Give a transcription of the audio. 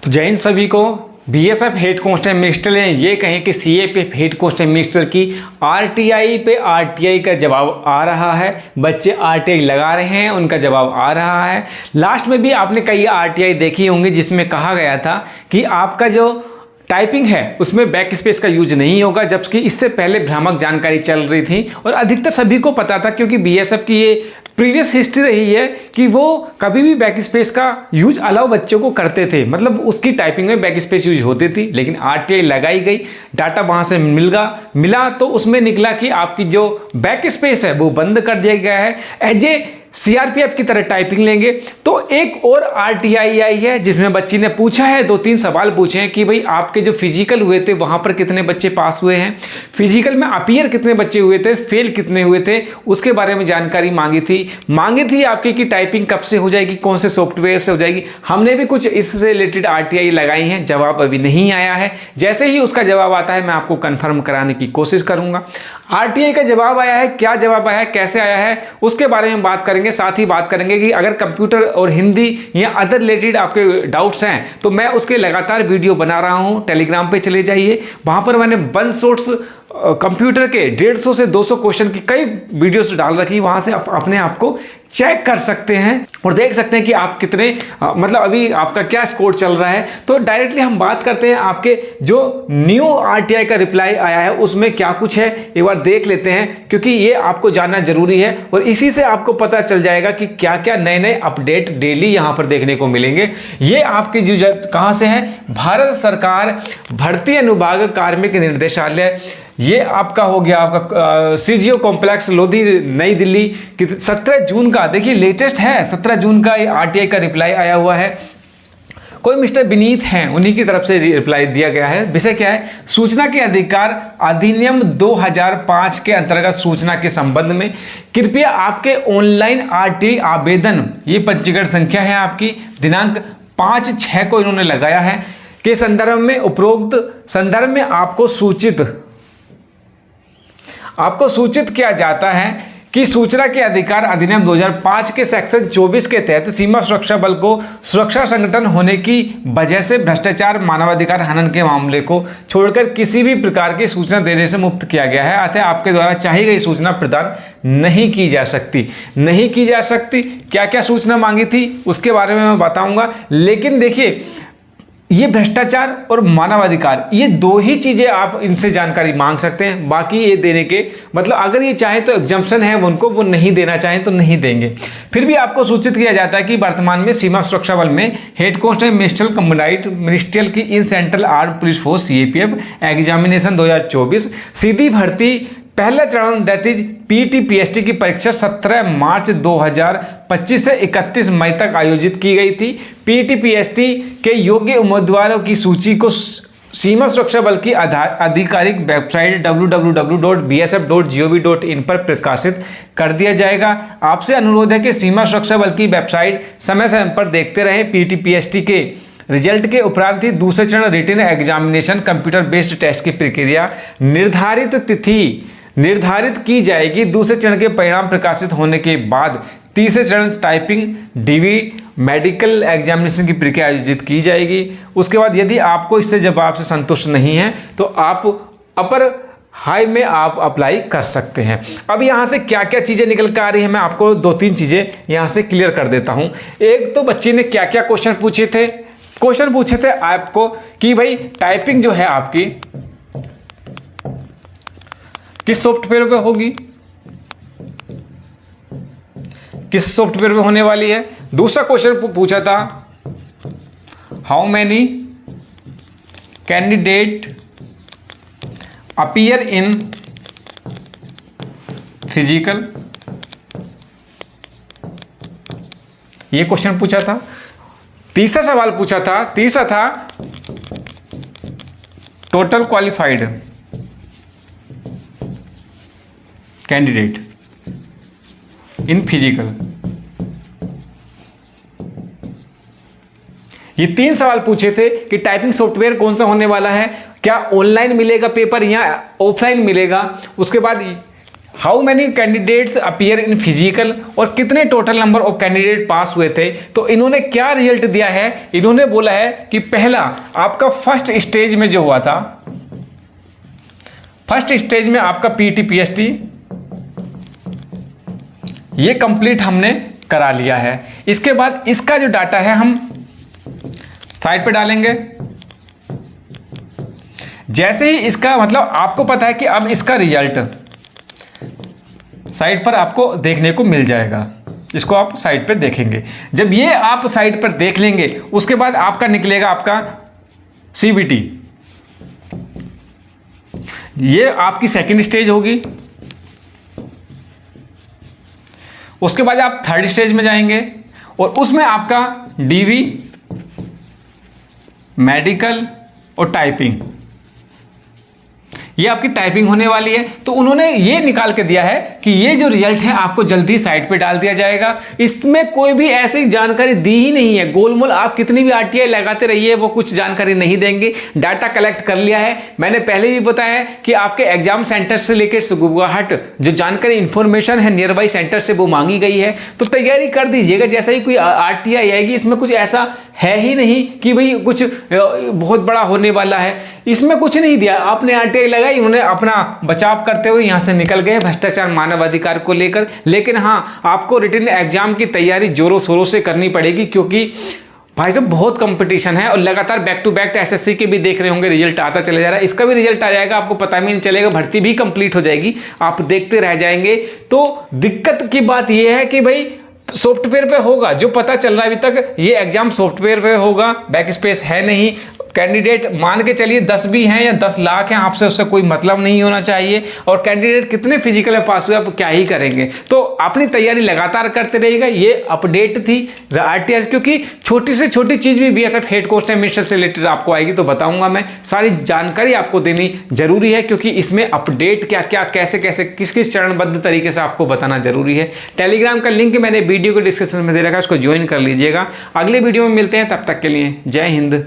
तो जय हिंद सभी को। बीएसएफ हेड कांस्टेबल मिनिस्टर ने ये कहें कि सीएपीएफ हेड कांस्टेबल मिनिस्टर की आरटीआई पे आरटीआई का जवाब आ रहा है। बच्चे आरटीआई लगा रहे हैं, उनका जवाब आ रहा है। लास्ट में भी आपने कई आरटीआई देखी होंगी जिसमें कहा गया था कि आपका जो टाइपिंग है उसमें बैक स्पेस का यूज नहीं होगा, जबकि इससे पहले भ्रामक जानकारी चल रही थी और अधिकतर सभी को पता था, क्योंकि बीएसएफ की ये प्रीवियस हिस्ट्री रही है कि वो कभी भी बैक स्पेस का यूज अलाउ बच्चों को करते थे, मतलब उसकी टाइपिंग में बैक स्पेस यूज होती थी। लेकिन आरटीआई लगाई गई, डाटा वहाँ से मिला तो उसमें निकला कि आपकी जो बैक स्पेस है वो बंद कर दिया गया है। एज ए सीआरपीएफ की तरह टाइपिंग लेंगे। तो एक और आरटीआई आई है जिसमें बच्ची ने पूछा है, 2-3 सवाल पूछे हैं कि भाई आपके जो फिजिकल हुए थे वहाँ पर कितने बच्चे पास हुए हैं, फिजिकल में अपीयर कितने बच्चे हुए थे, फेल कितने हुए थे, उसके बारे में जानकारी मांगी थी आपकी कि टाइपिंग कब से हो जाएगी, कौन से सॉफ्टवेयर से हो जाएगी। हमने भी कुछ इससे रिलेटेड आरटीआई लगाई हैं, जवाब अभी नहीं आया है। जैसे ही उसका जवाब आता है मैं आपको कन्फर्म कराने की कोशिश करूँगा। आरटीआई का जवाब आया है, क्या जवाब आया है, कैसे आया है, उसके बारे में बात करेंगे। साथ ही बात करेंगे कि अगर कंप्यूटर और हिंदी या अदर रिलेटेड आपके डाउट्स हैं तो मैं उसके लगातार वीडियो बना रहा हूं। टेलीग्राम पे चले जाइए, वहां पर मैंने वन सोर्स कंप्यूटर के 150 से 200 क्वेश्चन की कई वीडियोस डाल रखी, वहां से आप अपने आप को चेक कर सकते हैं और देख सकते हैं कि आप कितने मतलब अभी आपका क्या स्कोर चल रहा है। तो डायरेक्टली हम बात करते हैं, आपके जो न्यू आरटीआई का रिप्लाई आया है उसमें क्या कुछ है एक बार देख लेते हैं, क्योंकि ये आपको जानना जरूरी है और इसी से आपको पता चल जाएगा कि क्या क्या नए नए अपडेट डेली यहाँ पर देखने को मिलेंगे। ये आपकी जो कहाँ से है, भारत सरकार भर्ती अनुभाग कार्मिक निर्देशालय, ये आपका हो गया आपका सीजीओ कॉम्प्लेक्स लोधी नई दिल्ली की 17 जून का, देखिए लेटेस्ट है, 17 जून का ये आरटीआई का रिप्लाई आया हुआ है। कोई मिस्टर विनीत हैं, उन्हीं की तरफ से रिप्लाई दिया गया है। विषय क्या है, सूचना के अधिकार अधिनियम 2005 के अंतर्गत सूचना के संबंध में कृपया आपके ऑनलाइन आरटीआई आवेदन, ये पंजीकरण संख्या है आपकी, दिनांक 5/6 को इन्होंने लगाया है, के संदर्भ में उपरोक्त संदर्भ में आपको सूचित किया जाता है कि सूचना के अधिकार अधिनियम 2005 के सेक्शन 24 के तहत सीमा सुरक्षा बल को सुरक्षा संगठन होने की वजह से भ्रष्टाचार, मानवाधिकार हनन के मामले को छोड़कर किसी भी प्रकार की सूचना देने से मुक्त किया गया है। अतः आपके द्वारा चाही गई सूचना प्रदान नहीं की जा सकती। क्या क्या सूचना मांगी थी उसके बारे में मैं बताऊंगा। लेकिन देखिए, ये भ्रष्टाचार और मानवाधिकार, ये दो ही चीजें आप इनसे जानकारी मांग सकते हैं। बाकी ये देने के मतलब अगर ये चाहे तो एग्जम्पशन है उनको, वो नहीं देना चाहें तो नहीं देंगे। फिर भी आपको सूचित किया जाता है कि वर्तमान में सीमा सुरक्षा बल में हेड कांस्टेबल मिनिस्ट्रियल की in central arm police force CAPF examination 2024 सीधी भर्ती पहला चरण दैट इज पीटीपीएसटी की परीक्षा 17 मार्च 2025 से 31 मई तक आयोजित की गई थी। पीटीपीएसटी के योग्य उम्मीदवारों की सूची को सीमा सुरक्षा बल की आधिकारिक वेबसाइट www.bsf.gov.in पर प्रकाशित कर दिया जाएगा। आपसे अनुरोध है कि सीमा सुरक्षा बल की वेबसाइट समय समय पर देखते रहें। पीटीपीएसटी के रिजल्ट के उपरांत ही दूसरे चरण written examination computer based test की प्रक्रिया निर्धारित की जाएगी। दूसरे चरण के परिणाम प्रकाशित होने के बाद तीसरे चरण टाइपिंग डीवी मेडिकल एग्जामिनेशन की प्रक्रिया आयोजित की जाएगी। उसके बाद यदि आपको इससे जवाब से संतुष्ट नहीं है तो आप अपर हाई में आप अप्लाई कर सकते हैं। अब यहाँ से क्या क्या चीज़ें निकल कर आ रही है, मैं आपको 2-3 चीज़ें यहाँ से क्लियर कर देता हूँ। एक तो बच्चे ने क्या क्या क्वेश्चन पूछे थे आपको कि भाई टाइपिंग जो है आपकी किस सॉफ्टवेयर पे होगी, किस सॉफ्टवेयर पे होने वाली है। दूसरा क्वेश्चन पूछा था, how many candidate appear in physical, ये क्वेश्चन पूछा था। तीसरा सवाल पूछा था, तीसरा था total qualified candidate in physical. ये 3 सवाल पूछे थे कि टाइपिंग सॉफ्टवेयर कौन सा होने वाला है, क्या ऑनलाइन मिलेगा पेपर या ऑफलाइन मिलेगा। उसके बाद how many candidates appear in physical, और कितने total number of candidate pass हुए थे। तो इन्होंने क्या रिजल्ट दिया है, इन्होंने बोला है कि पहला आपका फर्स्ट स्टेज में जो हुआ था, फर्स्ट स्टेज में आपका पीटी पीएचडी ये कंप्लीट हमने करा लिया है। इसके बाद इसका जो डाटा है हम साइड पे डालेंगे। जैसे ही इसका मतलब आपको पता है कि अब इसका रिजल्ट साइड पर आपको देखने को मिल जाएगा, इसको आप साइड पर देखेंगे। जब ये आप साइड पर देख लेंगे उसके बाद आपका निकलेगा आपका सीबीटी, ये आपकी सेकंड स्टेज होगी। उसके बाद आप थर्ड स्टेज में जाएंगे और उसमें आपका डीवी, मेडिकल और टाइपिंग, ये आपकी टाइपिंग होने वाली है। तो उन्होंने ये निकाल के दिया है कि ये जो रिजल्ट है आपको जल्दी साइट पे डाल दिया जाएगा। इसमें कोई भी ऐसी जानकारी दी ही नहीं है, गोलमोल आप कितनी भी आरटीआई लगाते रहिए वो कुछ जानकारी नहीं देंगे। डाटा कलेक्ट कर लिया है, मैंने पहले भी बताया है कि आपके एग्जाम सेंटर से लेकर गुवाहाटी जो जानकारी इंफॉर्मेशन है नियर बाई सेंटर से वो मांगी गई है। तो तैयारी कर दीजिएगा, जैसा ही कोई आरटीआई आएगी इसमें कुछ ऐसा है ही नहीं कि भाई कुछ बहुत बड़ा होने वाला है, इसमें कुछ नहीं दिया। आपने आरटीआई लगाई, उन्होंने अपना बचाव करते हुए यहां से निकल गए भ्रष्टाचार मानवाधिकार को लेकर। लेकिन हाँ, आपको रिटन एग्जाम की तैयारी जोरों शोरों से करनी पड़ेगी, क्योंकि भाई साहब बहुत कंपटीशन है और लगातार बैक टू बैक एसएससी के भी देख रहे होंगे रिजल्ट आता चले जा रहा है। इसका भी रिजल्ट आ जाएगा, आपको पता भी नहीं चलेगा, भर्ती भी कंप्लीट हो जाएगी, आप देखते रह जाएंगे। तो दिक्कत की बात यह है कि भाई सॉफ्टवेयर पे होगा, जो पता चल रहा है अभी तक ये एग्जाम सॉफ्टवेयर पे होगा, बैक स्पेस है नहीं। कैंडिडेट मान के चलिए 10 भी हैं या 10 लाख हैं, आपसे उससे कोई मतलब नहीं होना चाहिए। और कैंडिडेट कितने फिजिकल में पास हुए आप क्या ही करेंगे। तो अपनी तैयारी लगातार करते रहिएगा। ये अपडेट थी आरटीआई, क्योंकि छोटी से छोटी चीज भी बीएसएफ हेड कांस्टेबल से रिलेटेड आपको आएगी तो बताऊंगा मैं। सारी जानकारी आपको देनी जरूरी है, क्योंकि इसमें अपडेट क्या क्या कैसे कैसे किस किस चरणबद्ध तरीके से आपको बताना जरूरी है। टेलीग्राम का लिंक मैंने वीडियो को डिस्क्रिप्शन में दे रखा है, उसको ज्वाइन कर लीजिएगा। अगले वीडियो में मिलते हैं, तब तक के लिए जय हिंद।